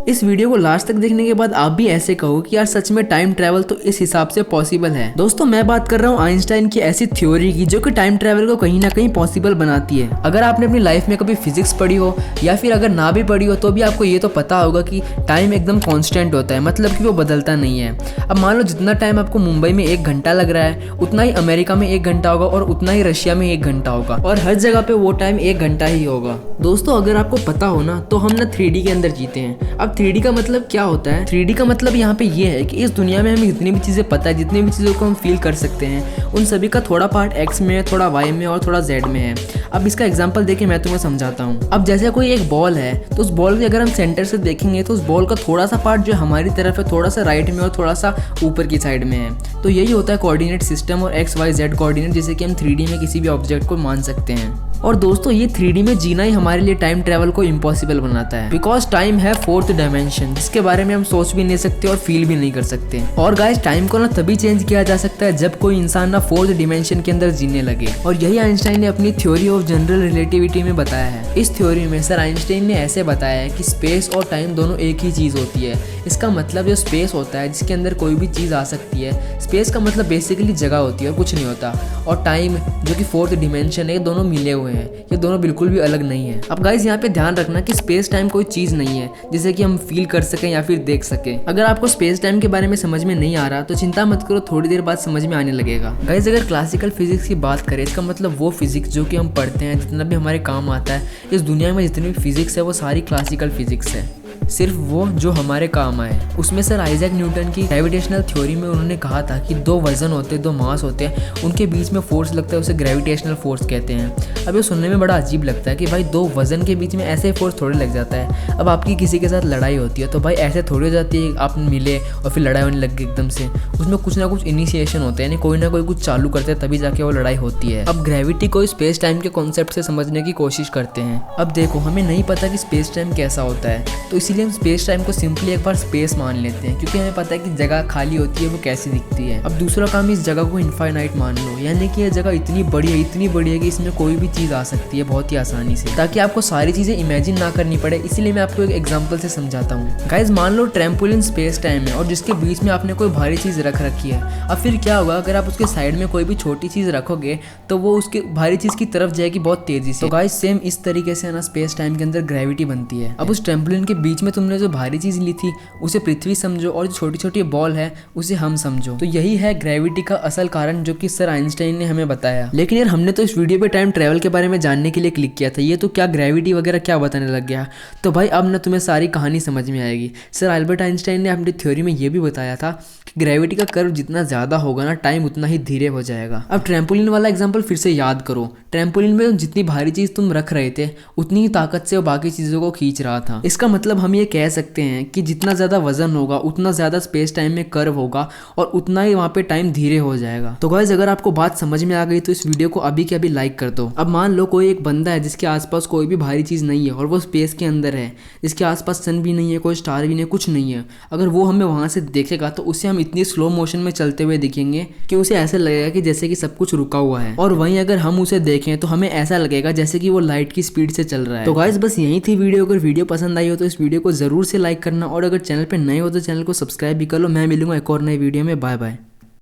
इस वीडियो को लास्ट तक देखने के बाद आप भी ऐसे कहो कि यार सच में टाइम ट्रैवल तो इस हिसाब से पॉसिबल है। दोस्तों मैं बात कर रहा हूँ आइंस्टाइन की ऐसी थ्योरी की जो कि टाइम ट्रैवल को कहीं ना कहीं पॉसिबल बनाती है। अगर आपने अपनी लाइफ में कभी फिजिक्स पढ़ी हो या फिर अगर ना भी पढ़ी हो तो भी आपको ये तो पता होगा कि टाइम एकदम कॉन्स्टेंट होता है, मतलब कि वो बदलता नहीं है। अब मान लो जितना टाइम आपको मुंबई में 1 घंटा लग रहा है उतना ही अमेरिका में 1 घंटा होगा और उतना ही रशिया में 1 घंटा होगा और हर जगह पे वो टाइम 1 घंटा ही होगा। दोस्तों अगर आपको पता हो ना तो हम ना 3D के अंदर जीते हैं। अब 3D का मतलब क्या होता है? 3D का मतलब यहाँ पे ये है कि इस दुनिया में हमें जितनी भी चीज़ें पता है, जितनी भी चीज़ों को हम फील कर सकते हैं, उन सभी का थोड़ा पार्ट एक्स में है, थोड़ा वाई में और थोड़ा जेड में है। अब इसका एग्जांपल देके मैं तुम्हें समझाता हूँ। अब जैसे कोई एक बॉल है तो उस बॉल को अगर हम सेंटर से देखेंगे तो उस बॉल का थोड़ा सा पार्ट जो हमारी तरफ है थोड़ा सा राइट में और थोड़ा सा ऊपर की साइड में है। तो यही होता है कोऑर्डिनेट सिस्टम और एक्स वाई जेड कोऑर्डिनेट, जैसे कि हम 3D में किसी भी ऑब्जेक्ट को मान सकते हैं। और दोस्तों ये 3D में जीना ही हमारे लिए टाइम ट्रैवल को इम्पॉसिबल बनाता है, बिकॉज टाइम है 4th डायमेंशन जिसके बारे में हम सोच भी नहीं सकते और फील भी नहीं कर सकते। और गाइस टाइम को ना तभी चेंज किया जा सकता है जब कोई इंसान ना 4th डायमेंशन के अंदर जीने लगे, और यही आइंस्टाइन ने अपनी थ्योरी ऑफ जनरल रिलेटिविटी में बताया है। इस थ्योरी में सर आइंस्टाइन ने ऐसे बताया है कि स्पेस और टाइम दोनों एक ही चीज़ होती है। इसका मतलब जो स्पेस होता है जिसके अंदर कोई भी चीज़ आ सकती है, स्पेस का मतलब बेसिकली जगह होती है और कुछ नहीं होता, और टाइम जो कि 4th डायमेंशन है, ये दोनों मिले हुए हैं, ये दोनों बिल्कुल भी अलग नहीं है। अब गाइस यहाँ पे ध्यान रखना कि स्पेस टाइम कोई चीज़ नहीं है जिसे कि हम फील कर सकें या फिर देख सकें। अगर आपको स्पेस टाइम के बारे में समझ में नहीं आ रहा तो चिंता मत करो, थोड़ी देर बाद समझ में आने लगेगा। गाइस अगर क्लासिकल फिजिक्स की बात करें, इसका मतलब वो फिजिक्स जो कि हम पढ़ते हैं, जितना भी हमारे काम आता है, इस दुनिया में जितनी भी फिजिक्स है वो सारी क्लासिकल फिजिक्स है, सिर्फ वो जो हमारे काम आए। उसमें सर आइजैक न्यूटन की ग्रेविटेशनल थ्योरी में उन्होंने कहा था कि 2 वजन होते हैं, 2 मास होते हैं, उनके बीच में फोर्स लगता है, उसे ग्रेविटेशनल फोर्स कहते हैं। अब ये सुनने में बड़ा अजीब लगता है कि भाई 2 वजन के बीच में ऐसे फोर्स थोड़े लग जाता है। अब आपकी किसी के साथ लड़ाई होती है तो भाई ऐसे थोड़ी हो जाती है आप मिले और फिर लड़ाई होने लग गई एकदम से। उसमें कुछ ना कुछ इनिशिएशन होते हैं, यानी कोई ना कोई कुछ चालू करते हैं तभी जाके वो लड़ाई होती है। अब ग्रेविटी को स्पेस टाइम के कॉन्सेप्ट से समझने की कोशिश करते हैं। अब देखो हमें नहीं पता कि स्पेस टाइम कैसा होता है, तो इसीलिए हम स्पेस टाइम को सिंपली एक बार स्पेस मान लेते हैं, क्योंकि हमें पता है कि जगह खाली होती है वो कैसी दिखती है। अब दूसरा काम, इस जगह को इनफाइनाइट मान लो, यानी कि ये जगह इतनी बड़ी है कि इसमें कोई भी चीज़ आ सकती है बहुत ही आसानी से, ताकि आपको सारी चीज़ें इमेजिन ना करनी पड़े। इसीलिए मैं आपको एक एग्जांपल से समझाता हूँ। गाइस मान लो ट्रैम्पोलिन स्पेस टाइम है और जिसके बीच में आपने कोई भारी चीज़ रख रखी है। अब फिर क्या होगा, अगर आप उसके साइड में कोई भी छोटी चीज़ रखोगे तो वो उसके भारी चीज़ की तरफ जाएगी बहुत तेजी से। तो गाइस सेम इस तरीके से ना स्पेस टाइम के अंदर ग्रेविटी बनती है। अब उस ट्रैम्पोलिन के बीच में तुमने जो भारी चीज़ ली थी उसे पृथ्वी समझो और जो छोटी छोटी बॉल है उसे हम समझो। तो यही है ग्रेविटी का असल कारण जो कि सर आइंस्टाइन ने हमें बताया। लेकिन यार हमने तो इस वीडियो पे टाइम ट्रैवल के बारे में जानने के लिए क्लिक किया था, ये तो क्या ग्रेविटी वगैरह क्या बताने लग गया। तो भाई अब ना तुम्हें सारी कहानी समझ में आएगी। सर अल्बर्ट आइंस्टाइन ने अपनी थ्योरी में ये भी बताया था कि ग्रेविटी का कर्व जितना ज़्यादा होगा ना टाइम उतना ही धीरे हो जाएगा। अब ट्रैम्पोलिन वाला एग्जाम्पल फिर से याद करो। ट्रैम्पोलिन में जितनी भारी चीज़ तुम रख रहे थे उतनी ही ताकत से वो बाकी चीज़ों को खींच रहा था। इसका मतलब हम ये कह सकते हैं कि जितना ज़्यादा वजन होगा उतना ज़्यादा स्पेस टाइम में कर्व होगा और उतना ही वहाँ पे टाइम धीरे हो जाएगा। तो गाइस अगर आपको बात समझ में आ गई तो इस वीडियो को अभी के अभी लाइक कर दो। अब मान लो कोई एक बंदा है जिसके आसपास कोई भी भारी चीज़ नहीं है और वो स्पेस के अंदर है, जिसके आसपास सन भी नहीं है, कोई स्टार भी नहीं है, कुछ नहीं है। अगर वो हमें वहाँ से देखेगा तो उसे हम इतनी स्लो मोशन में चलते हुए दिखेंगे कि उसे ऐसे लगेगा कि जैसे कि सब कुछ रुका हुआ है, और वहीं अगर हम उसे देखें तो हमें ऐसा लगेगा जैसे कि वो लाइट की स्पीड से चल रहा है। तो गाइस बस यही थी वीडियो। अगर वीडियो पसंद आई हो तो इस वीडियो को जरूर से लाइक करना, और अगर चैनल पे नए हो तो चैनल को सब्सक्राइब भी कर लो। मैं मिलूंगा एक और नई वीडियो में। Bye bye.